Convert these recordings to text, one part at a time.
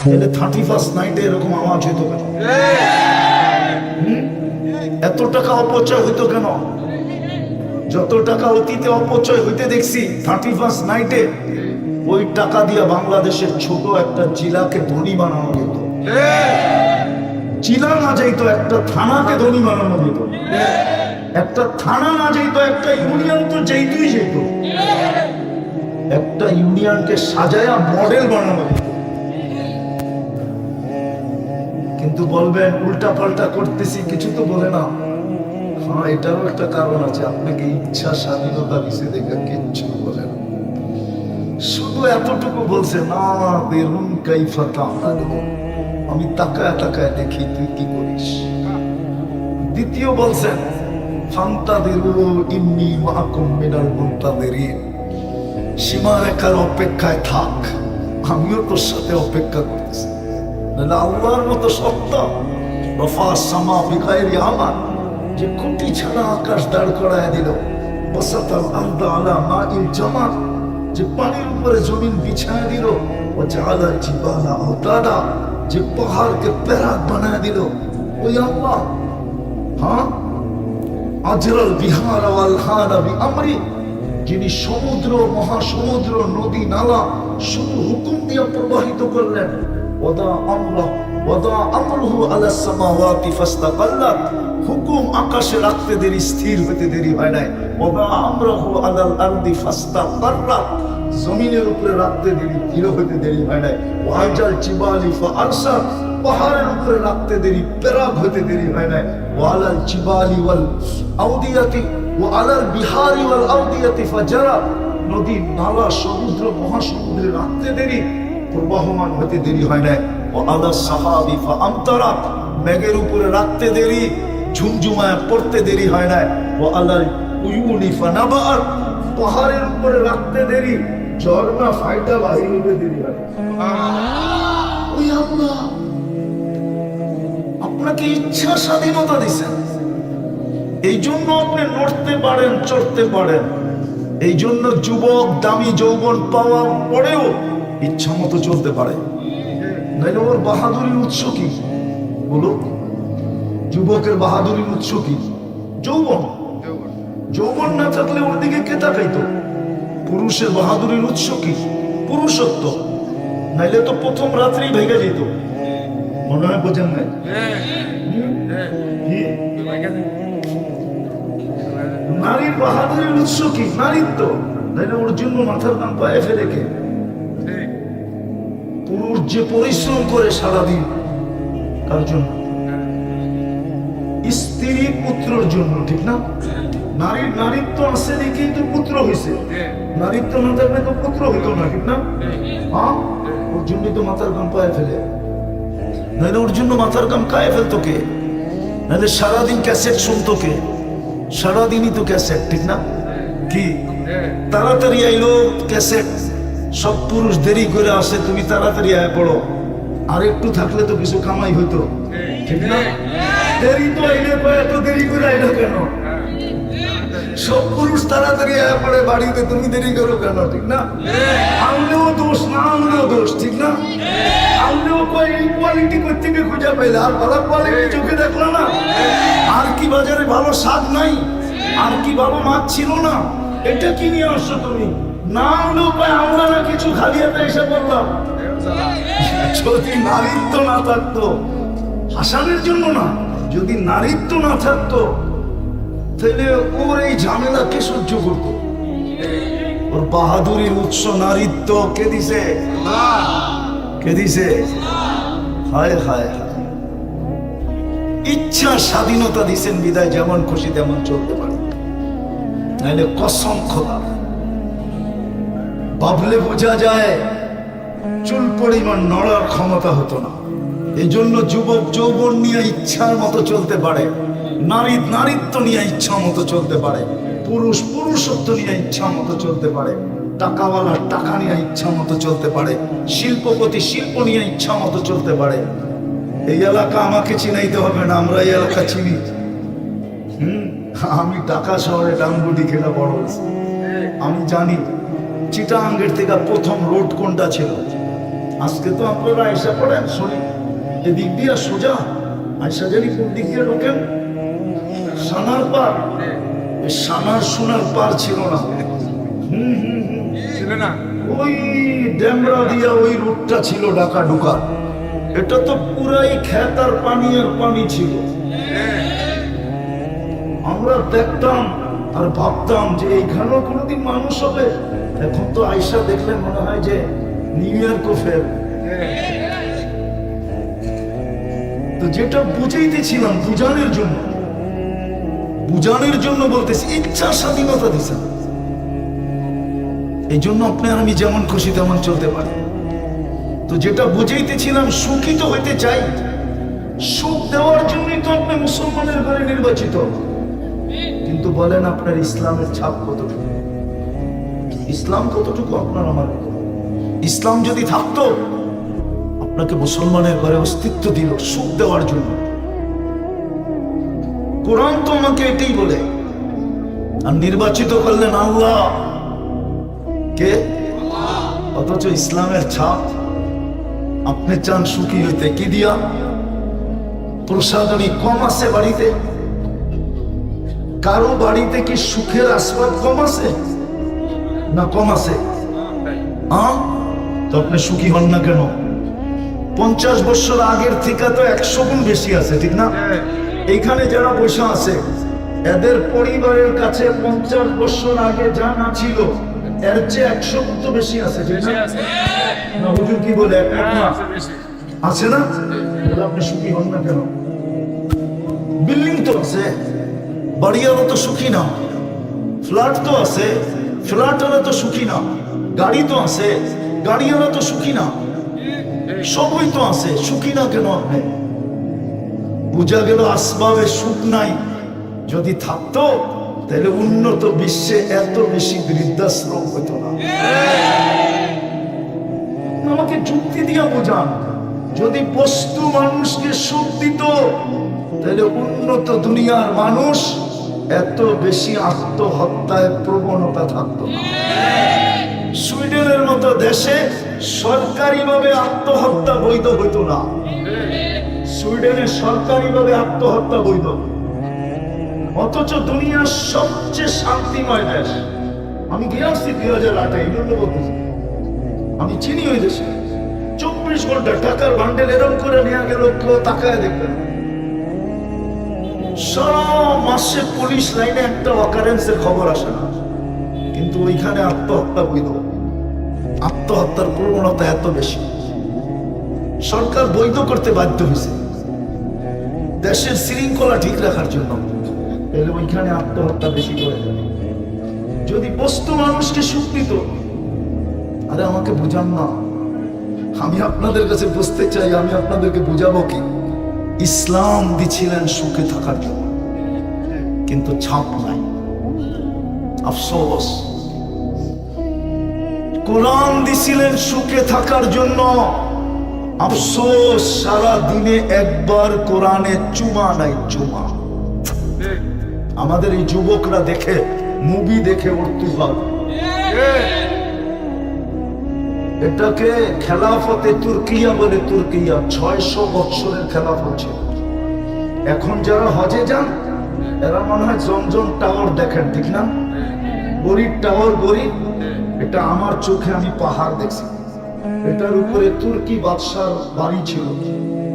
তাহলে 31st নাইটে এরকম আওয়াজ হইতো কেন? এত টাকা অপচয় হইতো কেন? যত টাকা অতীতে অপচয় হইতে দেখছি 31st নাইটে, ওই টাকা দিয়ে বাংলাদেশের ছোট একটা জেলাকে ধনী বানানো যেত। জেলা না যাইতো, একটা থানাকে ধনী বানানো যেত। একটা থানা না যাইতো, একটা ইউনিয়ন তো যাইতই যেত। একটা ইউনিয়নকে সাজায়া মডেল বানানো যেত। কিন্তু বলবেন উল্টা পাল্টা করতেছি, কিছু তো বলে না। হ্যাঁ, এটারও একটা কারণ আছে, আপনাকে ইচ্ছা স্বাধীনতা দিছে দেখে কিচ্ছু বলে না। শুধু এতটুকু বলছে, না বেরুন কাইফা তা'মালুন, আমি তাকায় তাকায় দেখি তুই কি করিস। দ্বিতীয় বলছেন, ফান্তাযিরু ইন্নী মাআকুম মিনাল মুনতাযিরিন, সীমারেখার অপেক্ষায় থাক, আমিও তোর সাথে অপেক্ষা করতেছি। নাহলে আল্লাহর মতো সত্তা, রফা'আস সামা বিগাইরি আমাদ, যে খুঁটি ছাড়া আকাশ দাঁড় করায় দিল, বাসাতাল আরদা আলা মাইল জামাদ, যে পানির উপরে জমিন বিছায় দিল, ও জাআলাল জিবালা আওতাদা, যে পাহাড়কে প্যারাক বানায় দিল, ওই আল্লাহ। হ্যাঁ, আজরাল বিহার ওয়াল হারা বিআমরি, যিনি সমুদ্র, মহাসমুদ্র, নদী নালা শুধু হুকুম দিয়ে প্রবাহিত করলেন। ওয়াদা আমরুহু আলাস সামাওয়াতি ফাস্তাকাল্লাত, হুকুম আকাশে রাখতে দেরি, স্থির হতে দেরি হয় নাই। ওয়াদা আমরুহু আলাল আরদি ফাস্তাকাররাত, জমিনের উপরে রাখতে দেরি, স্থির হতে দেরি হয় নাই। ওয়াজাল জিবালি ফাআরসাত, পাহাড়ের উপরে রাখতে দেরি, প্যারাক হতে দেরি হয় নাই। ওয়ালাল জিবালি ওয়াল আউদিয়াতি ওয়া আলাল বিহারি ওয়াল আউদিয়াতি ফাজারা, নদী নালা সমুদ্র মহাসমুদ্রে রাখতে দেরি, প্রবাহমান হতে দেরি হয় নাই। ও আলা সাহাবি ফাআমতারা, মেঘের উপরে রাখতে দেরি, ঝুমঝুমায় পড়তে দেরি হয় নাই। ও আলাল উয়ুনি ফানাবাত, পাহাড়ের উপরে রাখতে দেরি, ঝর্ণা ফাইটা বাহির হতে দেরি হয়। ওই আল্লাহ আপনাকে ইচ্ছা স্বাধীনতা দিছেন, এই জন্য আপনি নড়তে পারেন, চড়তে পারেন। এই জন্য যুবক দামি যৌবন পাওয়ার পরেও ইচ্ছা মতো চলতে পারে। নাইলে ওর বাহাদুরির উৎস কি? বলো, যুবকের বাহাদুরির উৎস কি? যৌবন। যৌবন না থাকলে ওর দিকে কে তাকাইতো? পুরুষের বাহাদুরির উৎস কি? পুরুষত্ব। নাইলে তো প্রথম রাত্রেই ভেঙে যেত। মনে হয় বোঝেন নাই? নারীর বাহাদুরির উৎস কি? নারীত্ব। নাইলে ওর জন্য মাথার গাম পায়ে ফেলে কে? পুরুষ যে পরিশ্রম করে সারাদিন, কার জন্য? স্ত্রী পুত্রের জন্য, ঠিক না? নারীর নারীত্ব আছে দেখেই তো পুত্র হয়েছে। নারীত্ব না থাকলে তো পুত্র হইতো না, ঠিক না? হ্যাঁ, ওর জন্যই তো মাথার গাম পায়ে ফেলে। নাহলে ওর জন্য মাথার গাম কায়ে ফেলতো কে? নাহলে সারাদিন ক্যাসেট শুনতো কে? সারাদিনই তো ক্যাসেট, ঠিক না? কি তাড়াতাড়ি আইলো ক্যাসেট, সব পুরুষ দেরি করে আসে, তুমি তাড়াতাড়ি আয় পড়ো। আর একটু থাকলে তো কিছু কামাই হইতো, ঠিক না? দেরি তো আইলে এত দেরি করে আইলো কেন? সব পুরুষ তাড়াতাড়ি আয় পড়ে বাড়িতে, তুমি দেরি করো কেন? ঠিক না? আনলেও দোষ, না আনলেও দোষ, ঠিক না? আনলেও এই কোয়ালিটি কোথেকে খুঁজে পাইলে? আর ভালো কোয়ালিটি চোখে দেখলো না? আর কি বাজারে ভালো স্বাদ নাই? আর কি ভালো মাছ ছিল না? এটা কি নিয়ে আসছো তুমি? না আনলেও আমরা না কিছু খালি হাতে এসে বললাম। যদি নারীত্ব না থাকতো, হাসানের জন্য না, যদি নারীত্ব না থাকতো, তাহলে ওর এই ঝামেলা কে সহ্য করতো? ওর বাহাদুরির উৎস নারীত্ব কে দিছে? কে দিছে? হায় হায় হায়। ইচ্ছা স্বাধীনতা দিছেন বিদায় যেমন খুশি তেমন চলতে পারে। নাইলে কসম খোদা, ভাবলে বোঝা যায় চুল পরিমাণ নড়ার ক্ষমতা হতো না। এই জন্য যুবক যৌবন নিয়ে ইচ্ছার মতো চলতে পারে, নারী নারীত্ব নিয়ে ইচ্ছা মতো চলতে পারে, পুরুষ পুরুষত্ব নিয়ে ইচ্ছা মতো চলতে পারে, টাকাওয়ালা টাকা নিয়ে ইচ্ছা মতো চলতে পারে, শিল্পপতি শিল্প নিয়ে ইচ্ছা মতো চলতে পারে। এই এলাকা আমাকে চিনাইতে হবে না, আমরা এই এলাকা চিনি। আমি ঢাকা শহরে ডাঙ্গুটি খেলা বড় হয়েছি, আমি জানি চিটাগাঙ্গের থেকে প্রথম রোড কোনটা ছিল। আজকে তো আপনারা আয়সা পড়েন শুনি এদিক দিয়ে সোজা আয়সা জানি কোন দিক দিয়ে ঢোকেন সানার পার, সানার সোনার পার ছিল না, ছিল না, ওই ড্যামরা দিয়া ওই রুটটা ছিল ঢাকা ঢুকা। এটা তো পুরাই খেত আর পানি ছিল। আমরা দেখতাম আর ভাবতাম যে এইখানেও কোনোদিন মানুষ হবে। এখন তো আয়সা দেখলে মনে হয় যে নিউ ইয়র্কও ফের। তো যেটা বুঝাইতেছিলাম বুঝানোর জন্য বলতেছি, ইচ্ছা স্বাধীনতা দিছে। এই জন্য আপনি আর আমি যেমন খুশি তেমন চলতে পারি। তো যেটা বুঝাইতেছিলাম, সুখী তো হইতে চাই, সুখ দেওয়ার জন্যই তো আপনি মুসলমানের ঘরে নির্বাচিত। কিন্তু বলেন আপনার ইসলামের ছাপ কতটুকু, ইসলাম কতটুকু আপনার আমার? ইসলাম যদি থাকতো, আপনাকে মুসলমানের ঘরে অস্তিত্ব দিল সুখ দেওয়ার জন্য। কোরআন তো আমাকে এটাই বলে। আর নির্বাচিত করলেন আল্লাহ, কে? অথচ ইসলামের ছাপ। আপনি চান সুখী হইতে, কি দিয়া? প্রসাধনী কম আছে বাড়িতে? কারো বাড়িতে কি সুখের আসবাব কম আছে না কম আছে? তো আপনি সুখী হন না কেন? 50 বছর আগের থেকে তো 100 গুণ বেশি আছে, ঠিক না? এইখানে যারা বসে আছে, এদের পরিবারের কাছে 50 বছর আগে যা না ছিল এর চেয়ে 100 গুণ তো বেশি আছে, ঠিক না? না হুজুর কি বলে? আছে না? তাহলে আপনি সুখী হন না কেন? বিল্ডিং তো আছে, বাড়িওয়ালা তো সুখী না। ফ্ল্যাট তো আছে, ফ্ল্যাটওয়ালা তো সুখী না। গাড়ি তো আছে, গাড়িওয়ালা তো সুখী না। সবই তো আছে, সুখী না কেন আপনি? বুঝা গেল আসবাবে সুখ নাই। যদি থাকতো তাহলে উন্নত বিশ্বে এত বেশি বৃদ্ধাশ্রম হতো না। আমাকে যুক্তি দিয়া বোঝান, যদি বস্তু মানুষকে সুখ দিত তাহলে উন্নত দুনিয়ার মানুষ এত বেশি আত্মহত্যায় প্রবণতা থাকতো না। সুইডেনের মতো দেশে সরকারিভাবে আত্মহত্যা বৈধ হইতো না। সুইডেনে সরকারিভাবে আত্মহত্যা বৈধ, অথচ দুনিয়ার সবচেয়ে শান্তিময় দেশ। আমি গিয়েছি 2008-এ, এই জন্য বলতেছি আমি চিনি ওই দেশে। 24 ঘন্টা টাকার বান্ডেল এরকম করে নেওয়া গেল, কেউ তাকায় দেখবেন। সারা মাসে পুলিশ লাইনে একটা অকারেন্সের খবর আসে না, কিন্তু ওইখানে আত্মহত্যা বৈধ। আত্মহত্যার প্রবণতা এত বেশি, সরকার বৈধ করতে বাধ্য হয়েছে দেশের শৃঙ্খলা ঠিক রাখার জন্য। তাহলে ওইখানে আত্মহত্যা বেশি করে যাবে। যদি বস্তু মানুষকে সুখ দিত, আরে আমাকে বুঝান না, আমি আপনাদের কাছে বুঝতে চাই, আমি আপনাদেরকে বুঝাবো কি? ইসলাম দিছিলেন সুখে থাকার জন্য, কিন্তু ছাপ নাই। আফসোস, কোরআন দিছিলেন সুখে থাকার জন্য, আফসোস সারা দিনে একবার কোরআনে চুমা নাই, চুমা। আমাদের এই যুবকরা দেখে, মুভি দেখে উর্তুভাগ। এটাকে খেলাফতে তুর্কিয়া বলে। তুর্কিয়া 600 বছরের খেলাফত ছিল। এখন যারা হজে যান এরা মনে হয় জমজম টাওয়ার দেখেন, ঠিক না? গরিব টাওয়ার, গরিব। এটা আমার চোখে আমি পাহাড় দেখছি, এটার উপরে তুর্কি বাদশার বাড়ি ছিল।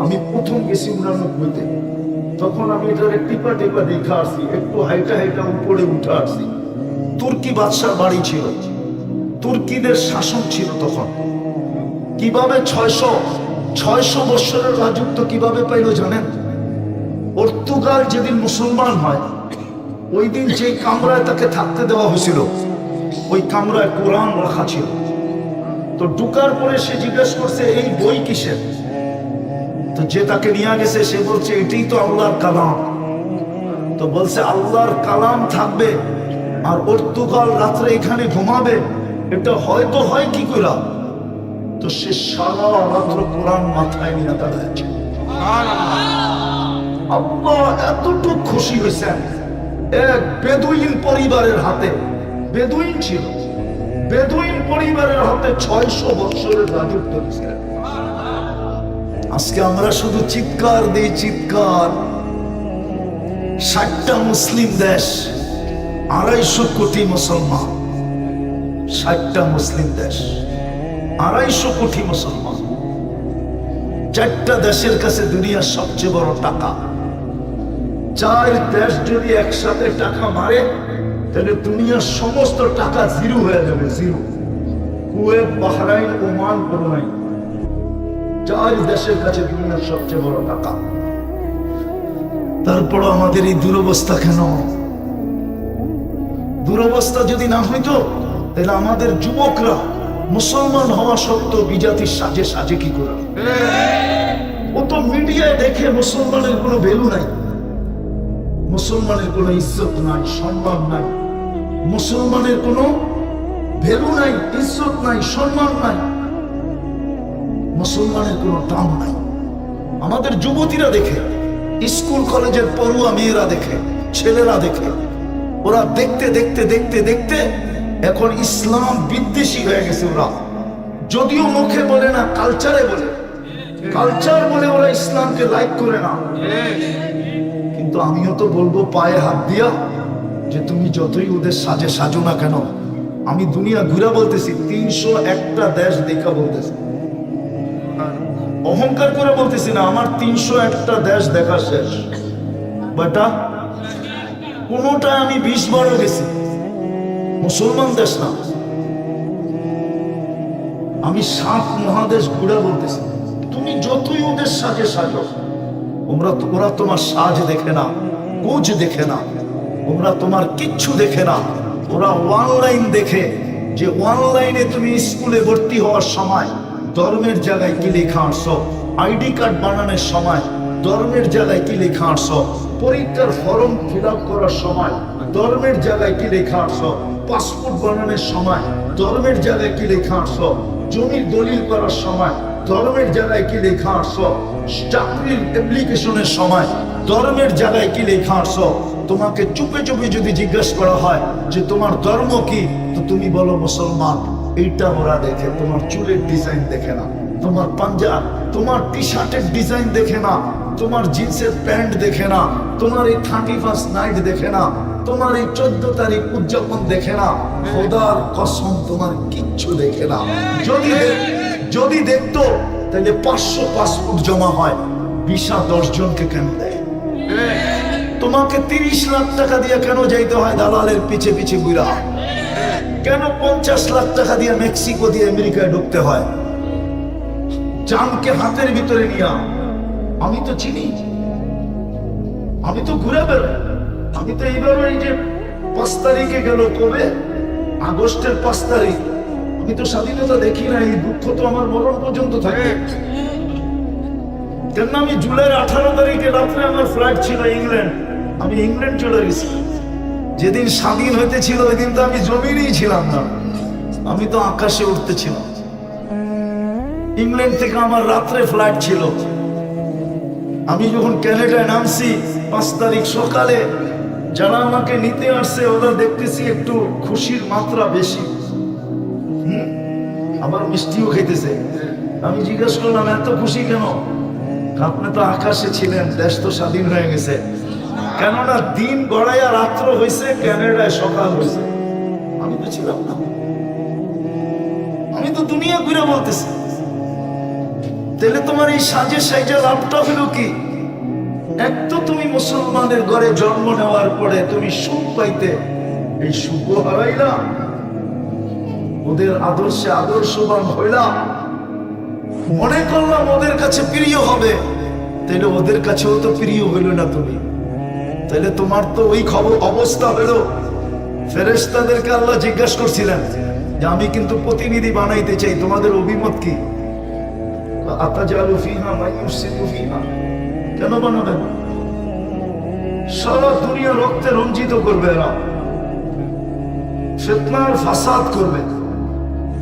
আমি প্রথম গেছি 89-তে, তখন আমি এটার টিপা দেখে আসছি, একটু হাইটা উপরে উঠে আসছি। তুর্কি বাদশার বাড়ি ছিল, তুর্কিদের শাসন ছিল তখন। কিভাবে 600 বছরের রাজত্ব কিভাবে পাইল জানেন? পর্তুগাল যেদিন মুসলমান হয়, ওই দিন যে কামরায় তাকে থাকতে দেওয়া হয়েছিল, ওই কামরায় কোরআন রাখা ছিল। তো ঢুকার পরে সে জিজ্ঞেস করছে, এই বই কিসের? তো যে তাকে নিয়ে গেছে সে বলছে, এটাই তো আল্লাহর কালাম। তো বলছে, আল্লাহর কালাম থাকবে আর পর্তুগাল রাত্রে এখানে ঘুমাবে, এটা হয়তো হয় কি করে? তো সে সারা রাত্র কোরআন মাথায় নিয়ে দাঁড়াচ্ছে। আল্লাহ এতটুকু খুশি হয়েছেন, এক বেদুইন পরিবারের হাতে, বেদুইন ছিল, বেদুইন পরিবারের হাতে 600 বছরের রাজত্ব দিয়েছিলেন। আজকে আমরা শুধু চিৎকার দিই, চিৎকার। 60টা মুসলিম দেশ, 250 কোটি মুসলমান। 60টা মুসলিম দেশ, 250 কোটি মুসলমান। 4টা দেশের কাছে দুনিয়ার সবচেয়ে বড় টাকা। 4 দেশ যদি একসাথে টাকা মারে তাহলে দুনিয়ার সমস্ত টাকা জিরো হয়ে যাবে, জিরো। কুয়েত, বাহরাইন, ওমান কোনো নাই। 4 দেশের কাছে দুনিয়ার সবচেয়ে বড় টাকা। তারপর আমাদের এই দুরবস্থা কেন? দুরবস্থা যদি না হইতো তাহলে আমাদের যুবকরা মুসলমান হওয়া সত্ত্বেও বিজাতির সাজে সাজে কি করে? ও তো মিডিয়ায় দেখে মুসলমানের কোনো ভ্যালু নাই, মুসলমানের কোনো ইজ্জত নাই, সম্মান নাই, মুসলমানের কোনো ভ্যালু নাই, ইজ্জত নাই, সম্মান নাই, মুসলমানের কোনো দাম নাই। আমাদের যুবতীরা দেখে, স্কুল কলেজের পড়ুয়া মেয়েরা দেখে, ছেলেরা দেখে, ওরা দেখতে দেখতে দেখতে দেখতে এখন ইসলাম বিদ্বেষী হয়ে গেছে। ওরা যদিও মুখে বলে না, কালচারে বলে, কালচার বলে ওরা ইসলামকে লাইক করে না। কিন্তু আমিও তো বলবো পায়ে হাত দিয়া যে তুমি যতই ওদের সাজে সাজো না কেন, আমি দুনিয়া ঘুরা বলতেছি, 301টা দেশ দেখা বলতেছি, অহংকার করে বলতেছি না। আমার 301টা দেশ দেখা শেষ বেটা। কোনোটা আমি 20 বারও গেছি, মুসলমান দেশ না। আমি 7 মহাদেশ ঘুরে বলতেছি, তুমি যতই ওদের সাজে সাজো, ওরা তোমার সাজ দেখে না, কোচ দেখে না, ওরা তোমার কিচ্ছু দেখে না। ওরা অনলাইন দেখে, যে অনলাইনে তুমি স্কুলে ভর্তি হওয়ার সময় ধর্মের জায়গায় কি লেখা আসছো, আইডি কার্ড বানানোর সময় ধর্মের জায়গায় কি লেখা আসছো, পরীক্ষার ফর্ম ফিল আপ করার সময় ধর্মের জায়গায় কি লেখা আসছো, পাসপোর্ট বানানোর সময় ধর্মের জায়গায় কি লেখা আসছো, জমির দলিল করার সময় ধর্মের জায়গায় কি লেখা আসছো, চাকরির অ্যাপ্লিকেশনের সময় ধর্মের জায়গায় কি লেখা আসছো। তোমাকে চুপে চুপে যদি জিজ্ঞাসা করা হয় যে তোমার ধর্ম কি, তো তুমি বলো মুসলমান। এইটা ওরা দেখে। তোমার চুলের ডিজাইন দেখে না, তোমার পাঞ্জাব, তোমার টি শার্টের ডিজাইন দেখে না, তোমার জিন্সের প্যান্ট দেখে না, তোমার এই 31st নাইট দেখে না, তোমার এই 14 তারিখ উদযাপন দেখে না। খোদার কসম তোমার কিচ্ছু দেখে না। যদি দেখতো তাহলে 500 পাসপোর্ট জমা হয়, ভিসা 10 জনকে কেন দেয়? তোমাকে 30 লাখ টাকা দিয়ে কেন যাইতে হয় দালালের পিছে পিছে ঘুরা? কেন 50 লাখ টাকা দিয়ে মেক্সিকো দিয়ে আমেরিকায় ঢুকতে হয়? জানকে হাতের ভিতরে নিয়া। আমি তো চিনি, আমি তো ঘুরে বেরোই। আমি তো এইবার এই যে 5 তারিখে গেল, কবে? আগস্টের 5 তারিখ। আমি তো স্বাধীনতা দেখি না। এই দুঃখ তো আমার মরণ পর্যন্ত থাকে। কেন আমি জুলাইয়ের 18 তারিখে রাত্রে আমার ফ্লাইট ছিল ইংল্যান্ড। আমি ইংল্যান্ড চলে গেছি। যেদিন স্বাধীন হইতেছিল ওই দিন তো আমি জমিনেই ছিলাম না, আমি তো আকাশে উঠতেছিলাম। ইংল্যান্ড থেকে আমার রাত্রে ফ্লাইট ছিল। আমি যখন ক্যানাডায় নামছি 5 তারিখ সকালে, যারা আমাকে নিতে আসছে ওরা দেখতেছি একটু খুশির মাত্রা বেশি, আবার মিষ্টিও খেতেছে। আমি জিজ্ঞেস করলাম এত খুশি কেন? আপনি তো আকাশে ছিলেন, দেশ তো স্বাধীন হয়ে গেছে। কেননা দিন গড়াইয়া রাত্র হয়েছে, ক্যানাডায় সকাল হয়েছে। আমি তো ছিলাম না, আমি তো দুনিয়া ঘুরে বলতেছি। তাহলে তোমার এই সাজে সাইজে লাভটা হলো কি? এক তো তুমি মুসলমানের ঘরে জন্ম নেওয়ার পরে তুমি সুখ পাইতে, এই সুখ হারাইলা। ওদের আদর্শে আদর্শবান হইলাম, মনে করলাম ওদের কাছে প্রিয় হবে, তাহলে ওদের কাছেও তো প্রিয় হইল না তুমি। তাহলে তোমার তো ওই খবর অবস্থা হলো। ফেরেশতাদেরকে আল্লাহ জিজ্ঞাসা করছিলেন যে আমি কিন্তু প্রতিনিধি বানাইতে চাই, তোমাদের অভিমত কি? আতাজালু ফিহা মান ইউফসিদু ফিহা, কেন বানাবেন? সারা দুনিয়া রক্তে রঞ্জিত করবে, এরা ফিতনার ফাসাদ করবে,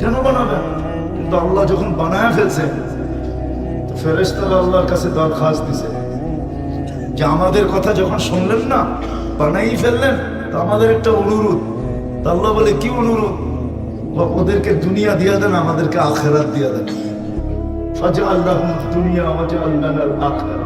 কেন বানাবেন? কিন্তু আল্লাহ যখন বানায় ফেলছে, তো ফেরেশতারা আল্লাহর কাছে দরখাস্ত দিছে যে আমাদের কথা যখন শুনলেন না, বানাই ফেললেন, তো আমাদের একটা অনুরোধ। আল্লাহ বলে কি অনুরোধ? ওদেরকে দুনিয়া দিয়া দেন, আমাদেরকে আখিরাত দিয়া দেন। ফাজআল লাহুম দুনিয়া ওয়াজআল লানাল আখিরাহ।